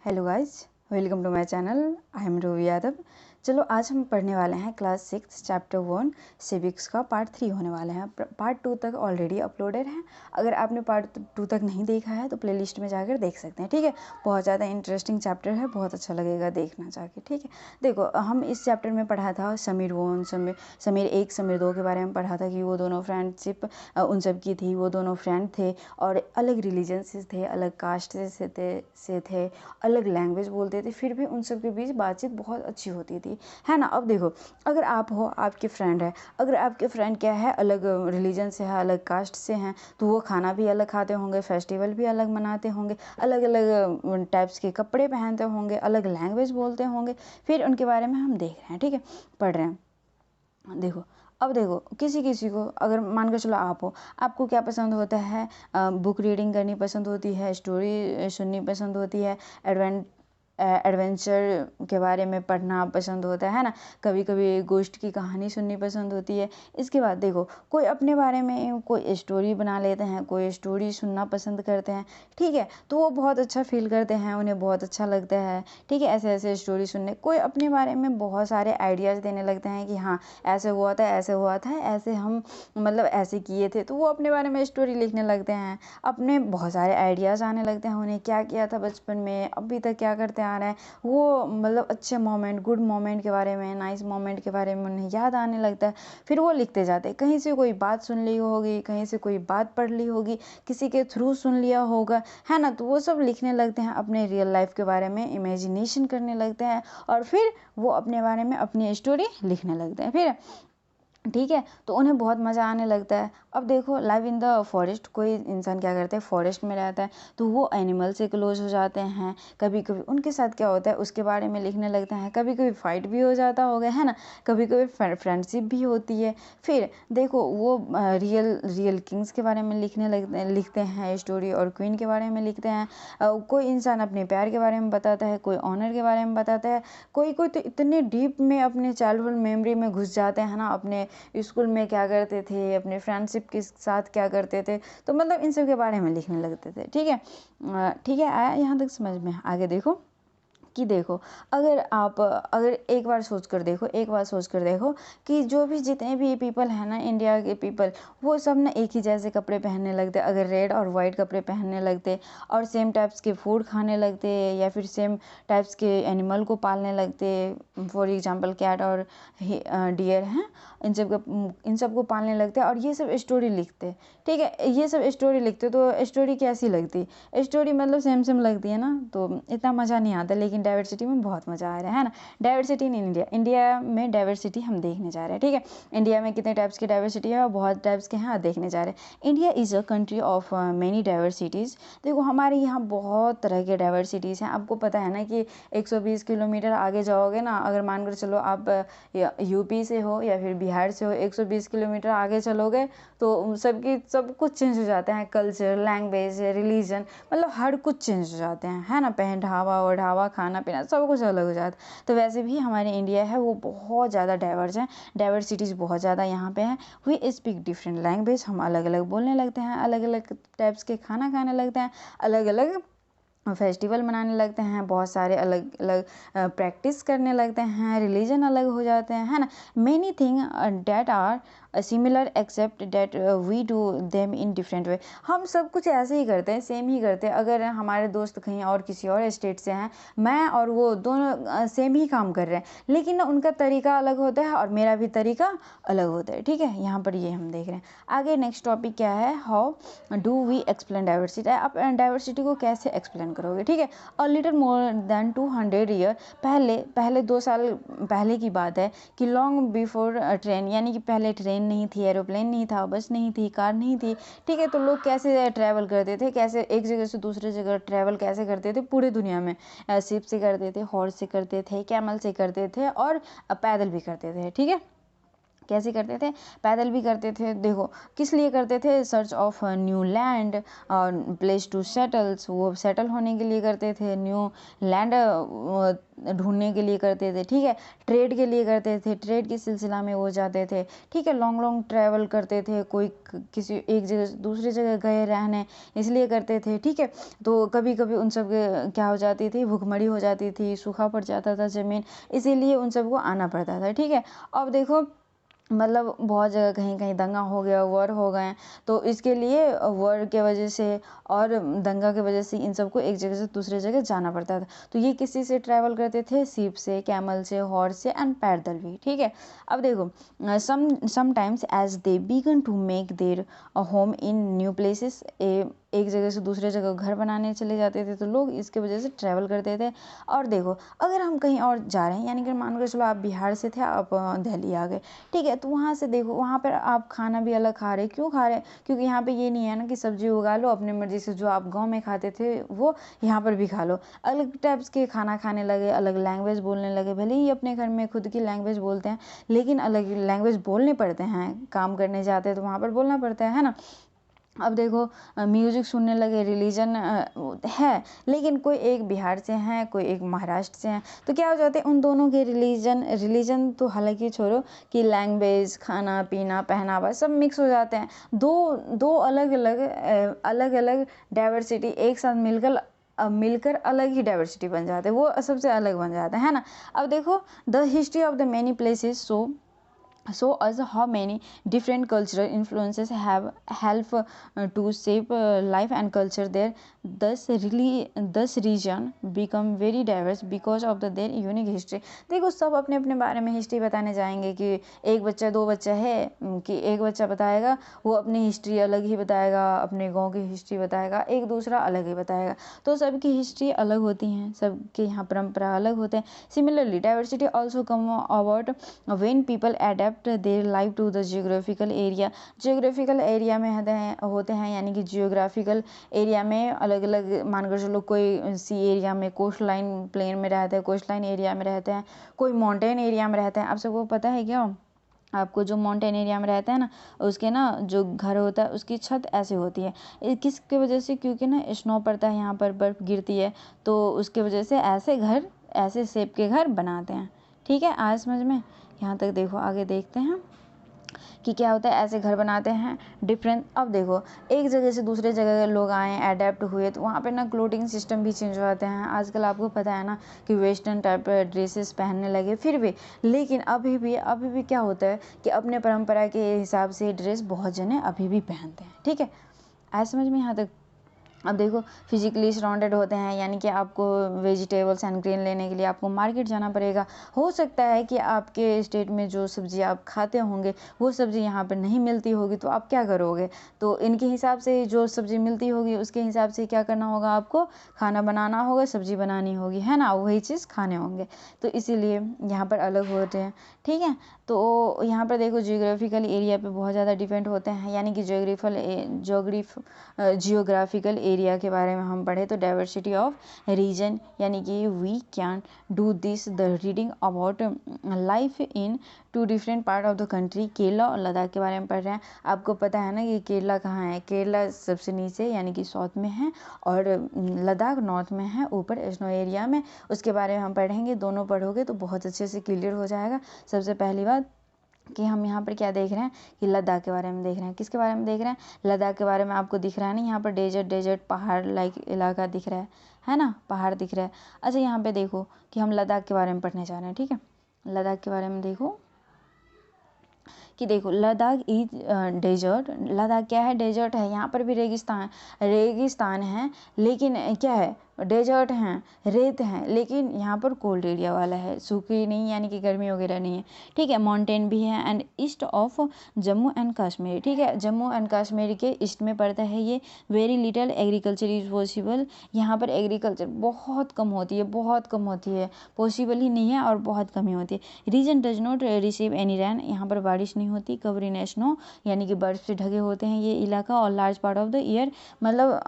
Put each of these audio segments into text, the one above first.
Hello guys, welcome to my channel. I am Ruby Yadav. चलो आज हम पढ़ने वाले हैं क्लास 6 चैप्टर 1 सिविक्स का पार्ट 3 होने वाले हैं। पार्ट 2 तक ऑलरेडी अपलोडेड है। अगर आपने पार्ट 2 तक नहीं देखा है तो प्लेलिस्ट में जाकर देख सकते हैं। ठीक है, बहुत ज़्यादा इंटरेस्टिंग चैप्टर है, बहुत अच्छा लगेगा देखना जाके। ठीक है, देखो हम इस चैप्टर में पढ़ा था समीर 1 समीर 1 समीर 2 के बारे में पढ़ा था कि वो दोनों फ्रेंडशिप उन सब की थी। वो दोनों फ्रेंड थे और अलग रिलीजन से थे, अलग कास्ट से थे, अलग लैंग्वेज बोलते थे, फिर भी उन सब के बीच बातचीत बहुत अच्छी होती थी, है ना। अब देखो, अगर आप हो, आपके फ्रेंड है, अगर आपके फ्रेंड क्या है, अलग रिलीजन से है, अलग कास्ट से हैं, तो वो खाना भी अलग खाते होंगे, फेस्टिवल भी अलग मनाते होंगे, अलग अलग टाइप्स के कपड़े पहनते होंगे, अलग लैंग्वेज बोलते होंगे। फिर उनके बारे में हम देख रहे हैं, ठीक है, पढ़ रहे हैं। देखो, अब देखो, किसी किसी को अगर मान कर चलो आप हो, आपको क्या पसंद होता है, बुक रीडिंग करनी पसंद होती है, स्टोरी सुननी पसंद होती है, एडवेंचर के बारे में पढ़ना पसंद होता है ना, कभी कभी गोश्त की कहानी सुननी पसंद होती है। इसके बाद देखो, कोई अपने बारे में कोई स्टोरी बना लेते हैं, कोई स्टोरी सुनना पसंद करते हैं, ठीक है, तो वो बहुत अच्छा फील करते हैं, उन्हें बहुत अच्छा लगता है। ठीक है, ऐसे ऐसे स्टोरी सुनने, कोई अपने बारे में बहुत सारे आइडियाज़ देने लगते हैं कि हाँ ऐसे हुआ था, ऐसे हुआ था, ऐसे हम मतलब ऐसे किए थे, तो वो अपने बारे में स्टोरी लिखने लगते हैं। अपने बहुत सारे आइडियाज़ आने लगते हैं, उन्हें क्या किया था बचपन में, अभी तक क्या करते आ रहे हैं, वो मतलब अच्छे मोमेंट, गुड मोमेंट के बारे में, नाइस मोमेंट के बारे में उन्हें याद आने लगता है। फिर वो लिखते जाते हैं। कहीं से कोई बात सुन ली होगी, कहीं से कोई बात पढ़ ली होगी, किसी के थ्रू सुन लिया होगा, है ना, तो वो सब लिखने लगते हैं, अपने रियल लाइफ के बारे में इमेजिनेशन करने लगते हैं और फिर वो अपने बारे में अपनी स्टोरी लिखने लगते हैं। फिर ठीक है, तो उन्हें बहुत मज़ा आने लगता है। अब देखो, लाइव इन द फॉरेस्ट, कोई इंसान क्या करता है, फॉरेस्ट में रहता है, तो वो एनिमल से क्लोज हो जाते हैं। कभी कभी उनके साथ क्या होता है उसके बारे में लिखने लगते हैं। कभी कभी फाइट भी हो जाता होगा, है ना, कभी कभी फ्रेंडशिप भी होती है। फिर देखो, वो रियल किंग्स के बारे में लिखते हैं स्टोरी, और क्वीन के बारे में लिखते हैं। कोई इंसान अपने प्यार के बारे में बताता है, कोई ऑनर के बारे में बताता है, कोई कोई तो इतने डीप में अपने चाइल्डहुड मेमोरी में घुस जाते हैं ना, अपने स्कूल में क्या करते थे, अपने फ्रेंडशिप के साथ क्या करते थे, तो मतलब इन सब के बारे में लिखने लगते थे। ठीक है, ठीक है, आया यहाँ तक समझ में। आगे देखो कि देखो, अगर एक बार सोच कर देखो कि जो भी जितने भी पीपल हैं ना, इंडिया के पीपल, वो सब ना एक ही जैसे कपड़े पहनने लगते। अगर रेड और वाइट कपड़े पहनने लगते और सेम टाइप्स के फूड खाने लगते, या फिर सेम टाइप्स के एनिमल को पालने लगते, फॉर एग्जांपल कैट और डियर हैं, इन सब को पालने लगते और ये सब स्टोरी लिखते। ठीक है, ये सब स्टोरी लिखते तो स्टोरी कैसी लगती, स्टोरी मतलब सेम सेम लगती है ना, तो इतना मज़ा नहीं आता। लेकिन डाइवर्सिटी में बहुत मज़ा आ रहा है ना। डाइवर्सिटी इन इंडिया में डाइवर्सिटी हम देखने जा रहे हैं। ठीक है, इंडिया में कितने टाइप्स की डाइवर्सिटी है, बहुत टाइप्स के हैं, देखने जा रहे हैं। India is a country of many diversities. देखो, हमारे यहाँ बहुत तरह के डाइवर्सिटीज़ हैं। आपको पता है ना कि 120 किलोमीटर आगे जाओगे ना, अगर मानकर चलो आप यूपी से हो या फिर बिहार से हो, 120 किलोमीटर आगे चलोगे तो सब कुछ चेंज हो जाता है, कल्चर, लैंग्वेज, रिलीजन, मतलब हर कुछ चेंज हो जाते हैं, है ना, पहनावा ओढ़ावा, खाना पीना, सब कुछ अलग हो जाता है। तो वैसे भी हमारे इंडिया है वो बहुत ज़्यादा डाइवर्स है, डाइवर्सिटीज़ बहुत ज़्यादा यहाँ पे है। वी स्पीक डिफरेंट लैंग्वेज, हम अलग अलग बोलने लगते हैं, अलग अलग टाइप्स के खाना खाने लगते हैं, अलग अलग फेस्टिवल मनाने लगते हैं, बहुत सारे अलग अलग प्रैक्टिस करने लगते हैं, रिलीजन अलग हो जाते हैं, है ना। Many thing that are similar except that we do them in different way. हम सब कुछ ऐसे ही करते हैं, सेम ही करते हैं। अगर हमारे दोस्त कहीं और किसी और स्टेट से हैं, मैं और वो दोनों सेम ही काम कर रहे हैं, लेकिन उनका तरीका अलग होता है और मेरा भी तरीका अलग होता है। ठीक है, यहाँ पर ये हम देख रहे हैं। आगे नेक्स्ट टॉपिक क्या है, how do we explain diversity. आप डाइवर्सिटी को कैसे एक्सप्लेन करोगे। ठीक है, और लिटिल मोर देन 200 ईयर पहले 2 साल पहले की बात है कि लॉन्ग बिफोर ट्रेन, यानी कि पहले ट्रेन नहीं थी, एरोप्लेन नहीं था, बस नहीं थी, कार नहीं थी। ठीक है, तो लोग कैसे ट्रैवल करते थे, कैसे एक जगह से दूसरे जगह ट्रैवल कैसे करते थे पूरे दुनिया में, शिप से करते थे, हॉर्स से करते थे, कैमल से करते थे और पैदल भी करते थे। ठीक है, कैसे करते थे, पैदल भी करते थे। देखो किस लिए करते थे, सर्च ऑफ न्यू लैंड और प्लेस टू सेटल्स, वो सेटल होने के लिए करते थे, न्यू लैंड ढूंढने के लिए करते थे, ठीक है, ट्रेड के लिए करते थे, ट्रेड के सिलसिला में वो जाते थे, ठीक है, लॉन्ग लॉन्ग ट्रैवल करते थे, कोई किसी एक जगह से दूसरी जगह गए रहने इसलिए करते थे, ठीक है। तो कभी कभी उन सब क्या हो जाती थी, भूखमरी हो जाती थी, सूखा पड़ जाता था ज़मीन, इसीलिए उन सबको आना पड़ता था, ठीक है। अब देखो मतलब बहुत जगह कहीं कहीं दंगा हो गया, वॉर हो गए, तो इसके लिए वॉर के वजह से और दंगा की वजह से इन सबको एक जगह से दूसरे जगह जाना पड़ता था। तो ये किसी से ट्रैवल करते थे, सीप से, कैमल से, हॉर्स से एंड पैदल भी, ठीक है। अब देखो sometimes as they begin to make their home in new places, एक जगह से दूसरे जगह घर बनाने चले जाते थे, तो लोग इसके वजह से ट्रैवल करते थे। और देखो अगर हम कहीं और जा रहे हैं, यानी कि मान के चलो आप बिहार से थे, आप दिल्ली आ गए, ठीक है, तो वहाँ से देखो वहाँ पर आप खाना भी अलग खा रहे, क्यों खा रहे, क्योंकि यहाँ पे ये नहीं है ना कि सब्जी उगा लो अपनी मर्जी से, जो आप गाँव में खाते थे वो यहाँ पर भी खा लो, अलग टाइप्स के खाना खाने लगे, अलग लैंग्वेज बोलने लगे। भले ही अपने घर में खुद की लैंग्वेज बोलते हैं, लेकिन अलग लैंग्वेज बोलने पड़ते हैं, काम करने जाते हैं तो वहाँ पर बोलना पड़ता है ना। अब देखो म्यूज़िक सुनने लगे, रिलीजन है, लेकिन कोई एक बिहार से हैं, कोई एक महाराष्ट्र से हैं, तो क्या हो जाते हैं उन दोनों के रिलीजन तो हालांकि छोड़ो कि लैंग्वेज, खाना पीना, पहनावा सब मिक्स हो जाते हैं। दो दो अलग अलग डाइवर्सिटी एक साथ मिलकर अलग ही डाइवर्सिटी बन जाते हैं, वो सबसे अलग बन जाता है ना। अब देखो the history of the many places so as how many different cultural influences have helped to shape life and culture there, thus region become very diverse because of their unique history। देखो सब अपने अपने बारे में history बताने जाएंगे कि एक बच्चा दो बच्चा है कि एक बच्चा बताएगा वो अपनी हिस्ट्री अलग ही बताएगा, अपने गांव की हिस्ट्री बताएगा, एक दूसरा अलग ही बताएगा, तो सबकी हिस्ट्री अलग होती हैं, सबके यहाँ परंपरा अलग होते हैं। Similarly diversity also come about when people adapt their life to the geographical area. Geographical area में होते हैं यानी कि जियोग्राफिकल एरिया में अलग अलग, मानकर चलो कोई सी एरिया में, कोस्ट लाइन प्लेन में रहते हैं, कोस्ट लाइन एरिया में रहते हैं, कोई माउंटेन एरिया में रहते हैं। आप सबको पता है क्या, आपको जो माउंटेन एरिया में रहता है ना, उसके ना जो घर होता है उसकी छत ऐसे होती है, किसकी वजह से, क्योंकि ना स्नो पड़ता है, यहाँ पर बर्फ़ गिरती है, तो उसके वजह से ऐसे घर, ऐसे शेप के घर बनाते हैं, ठीक है। आज समझ में, यहाँ तक देखो, आगे देखते हैं कि क्या होता है, ऐसे घर बनाते हैं डिफरेंट। अब देखो एक जगह से दूसरे जगह लोग आए, अडेप्ट हुए, तो वहाँ पे ना क्लोथिंग सिस्टम भी चेंज हो जाते हैं। आजकल आपको पता है ना कि वेस्टर्न टाइप ड्रेसेस पहनने लगे, फिर भी लेकिन अभी भी क्या होता है कि अपने परंपरा के हिसाब से ड्रेस बहुत जने अभी भी पहनते हैं, ठीक है। आज समझ में यहाँ तक। अब देखो फिजिकली सराउंडेड होते हैं, यानी कि आपको वेजिटेबल्स एंड ग्रेन लेने के लिए आपको मार्केट जाना पड़ेगा। हो सकता है कि आपके स्टेट में जो सब्ज़ी आप खाते होंगे वो सब्ज़ी यहाँ पर नहीं मिलती होगी, तो आप क्या करोगे, तो इनके हिसाब से जो सब्ज़ी मिलती होगी उसके हिसाब से क्या करना होगा, आपको खाना बनाना होगा, सब्ज़ी बनानी होगी, है ना, वही चीज़ खाने होंगे, तो इसीलिए यहाँ पर अलग होते हैं, ठीक है। तो यहाँ पर देखो जियोग्राफिकल एरिया पे बहुत ज़्यादा डिपेंड होते हैं, यानी कि जियोग्राफिकल एरिया के बारे में हम पढ़े तो डाइवर्सिटी ऑफ रीजन, यानी कि we can do this the reading about life in two different part of the country. Kerala और लद्दाख के बारे में पढ़ रहे हैं। आपको पता है ना कि केरला कहाँ है, केरला सबसे नीचे यानी कि साउथ में है, और लद्दाख नॉर्थ में है, ऊपर स्नो एरिया में। उसके बारे में हम पढ़ेंगे, दोनों पढ़ोगे तो बहुत अच्छे से क्लियर हो जाएगा। सबसे पहली बात कि हम यहाँ पर क्या देख रहे हैं कि लद्दाख के बारे में देख रहे हैं। किसके बारे में देख रहे हैं, लद्दाख के बारे में। आपको दिख रहा है ना यहाँ पर डेजर्ट पहाड़ लाइक इलाका दिख रहा है ना, पहाड़ दिख रहा है। अच्छा यहाँ पे देखो कि हम लद्दाख के बारे में पढ़ने जा रहे हैं, ठीक है। लद्दाख के बारे में देखो कि देखो लद्दाख इज डेजर्ट। लद्दाख क्या है, डेजर्ट है, यहाँ पर भी रेगिस्तान है, लेकिन क्या है, डेजर्ट हैं, रेत हैं, लेकिन यहाँ पर कोल्ड एरिया वाला है, सूखी नहीं, यानी कि गर्मी वगैरह नहीं है, ठीक है। माउंटेन भी है and east of Jammu and Kashmir, ठीक है। जम्मू एंड कश्मीर के ईस्ट में पड़ता है ये। Very little agriculture is possible. यहाँ पर एग्रीकल्चर बहुत कम होती है, पॉसिबल ही नहीं है और बहुत कमी होती है। Region does not receive any rain. यहाँ पर बारिश नहीं होती। कवर इन स्नो, यानी कि बर्फ से ढके होते हैं ये इलाका। और large part of the year, मतलब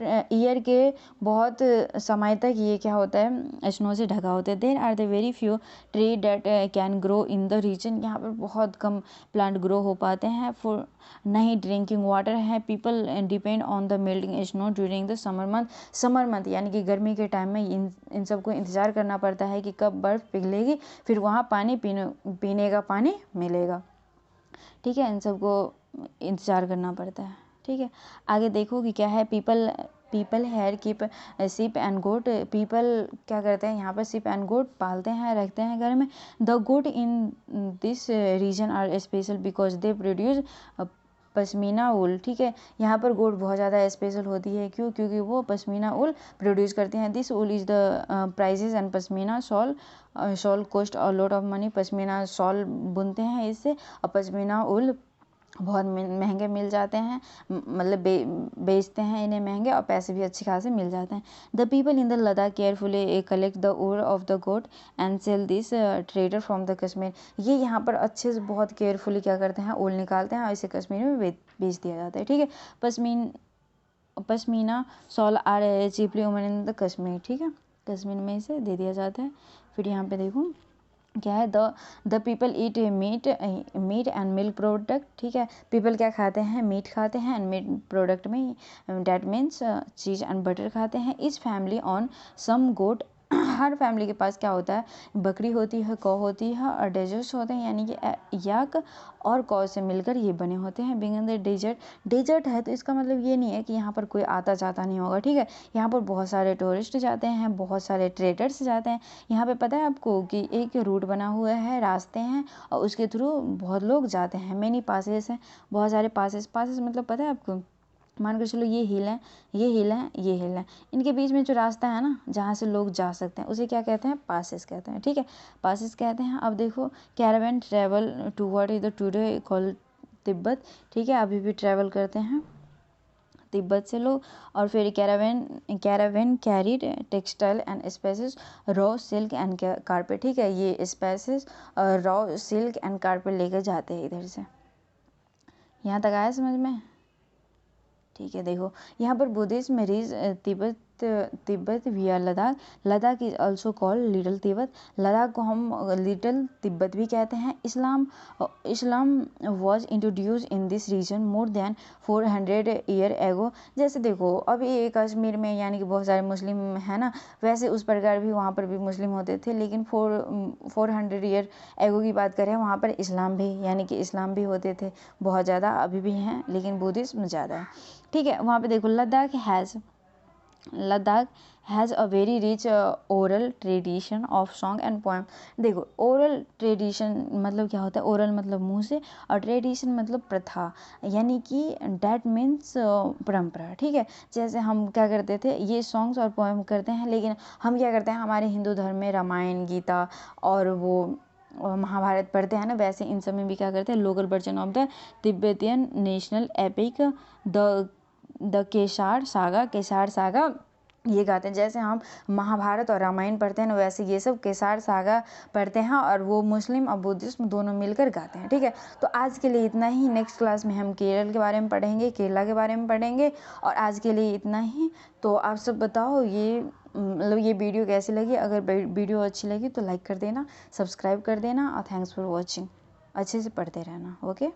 ईयर के बहुत समय तक ये क्या होता है, स्नो से ढका होता है। There are the very few tree that can grow in the region, यहाँ पर बहुत कम प्लांट ग्रो हो पाते हैं। फॉर नहीं ड्रिंकिंग वाटर है, people depend on the melting snow during the summer month यानी कि गर्मी के टाइम में इन सबको इंतज़ार करना पड़ता है कि कब बर्फ़ पिघलेगी, फिर वहाँ पानी पीने का पानी मिलेगा। ठीक है, इन सबको इंतज़ार करना पड़ता है। ठीक है, आगे देखो कि क्या है। People here keep sheep and goat, people क्या करते हैं यहाँ पर, सिप एंड गोट पालते हैं, रखते हैं घर में। The goat in this region are special because they produce pashmina wool. ठीक है, यहाँ पर गोट बहुत ज़्यादा स्पेशल होती है, क्यों? क्योंकि वो पश्मीना ऊल प्रोड्यूस करते हैं। This wool is the prizes and pashmina shawl cost a lot of money, pashmina shawl बुनते हैं इससे, और पश्मीना ऊल बहुत महंगे मिल जाते हैं, मतलब बेचते हैं इन्हें महंगे, और पैसे भी अच्छे खासे मिल जाते हैं। The people in the Ladakh carefully collect the wool of the goat and sell this trader from the Kashmir, ये यहाँ पर अच्छे से बहुत केयरफुली क्या करते हैं, ऊल निकालते हैं और इसे कश्मीर में बेच दिया जाता है। ठीक है, pashmina shawl are cheaply women in the Kashmir. ठीक है, कश्मीर में इसे दे दिया जाता है। फिर यहाँ पे देखो क्या है, the people eat meat and milk product. ठीक है, पीपल क्या खाते हैं, मीट खाते हैं, एंड मीट प्रोडक्ट में that means cheese and butter खाते हैं। इस फैमिली ऑन सम गोट, हर फैमिली के पास क्या होता है, बकरी होती है, कौ होती है, और डेजर्ट्स होते हैं, यानी कि याक और कौ से मिलकर ये बने होते हैं। बिंग इन द डेजर्ट है तो इसका मतलब ये नहीं है कि यहाँ पर कोई आता जाता नहीं होगा। ठीक है, यहाँ पर बहुत सारे टूरिस्ट जाते हैं, बहुत सारे ट्रेडर्स जाते हैं। यहाँ पे पता है आपको कि एक रूट बना हुआ है, रास्ते हैं, और उसके थ्रू बहुत लोग जाते हैं। मैनी पासेस हैं, बहुत सारे पासेस मतलब पता है आपको, मान कर चलो ये हिल है, ये हिल है, ये हिल है, इनके बीच में जो रास्ता है ना जहाँ से लोग जा सकते हैं उसे क्या कहते हैं, पासेस कहते हैं। ठीक है, पासेस कहते हैं। अब देखो, caravan travel toward the today call Tibet. ठीक है, अभी भी ट्रैवल करते हैं तिब्बत से लोग। और फिर caravan carried textile and spices raw silk and carpet. ठीक है, ये spices raw silk and carpet लेकर जाते हैं इधर से। यहाँ तक आया समझ में? ठीक है, देखो यहाँ पर बुद्धिज्म में reach Tibet via Ladakh is also called little Tibet, Ladakh को हम लिटिल तिब्बत भी कहते हैं। Islam was introduce in this region more than 400 year ago. जैसे देखो अभी ये कश्मीर में यानी कि बहुत सारे मुस्लिम है ना, वैसे उस प्रकार भी वहाँ पर भी मुस्लिम होते थे, लेकिन 400 ईयर एगो की बात करें वहाँ पर इस्लाम भी यानी कि इस्लाम भी होते थे बहुत ज़्यादा, अभी भी हैं लेकिन बुद्धिज्म ज़्यादा है। ठीक है, वहाँ पे देखो Ladakh has a very rich oral tradition of song and poem. देखो ओरल ट्रेडिशन मतलब क्या होता है, ओरल मतलब मुंह से, और ट्रेडिशन मतलब प्रथा, यानी कि डैट मीन्स परंपरा। ठीक है, जैसे हम क्या करते थे, ये सॉन्ग्स और पोएम करते हैं, लेकिन हम क्या करते हैं, हमारे हिंदू धर्म में रामायण, गीता और वो महाभारत पढ़ते हैं ना, वैसे इन सब में भी क्या करते हैं, local version of the Tibetan national epic the Kesar saga ये गाते हैं। जैसे हम महाभारत और रामायण पढ़ते हैं ना, वैसे ये सब केसार सागा पढ़ते हैं, और वो मुस्लिम और बुद्धिज्म दोनों मिलकर गाते हैं। ठीक है, तो आज के लिए इतना ही। नेक्स्ट क्लास में हम केरल के बारे में पढ़ेंगे, केरला के बारे में पढ़ेंगे, और आज के लिए इतना ही। तो आप सब बताओ ये मतलब ये वीडियो कैसी लगी। अगर वीडियो अच्छी लगी तो लाइक कर देना, सब्सक्राइब कर देना, और थैंक्स फॉर वॉचिंग। अच्छे से पढ़ते रहना। ओके।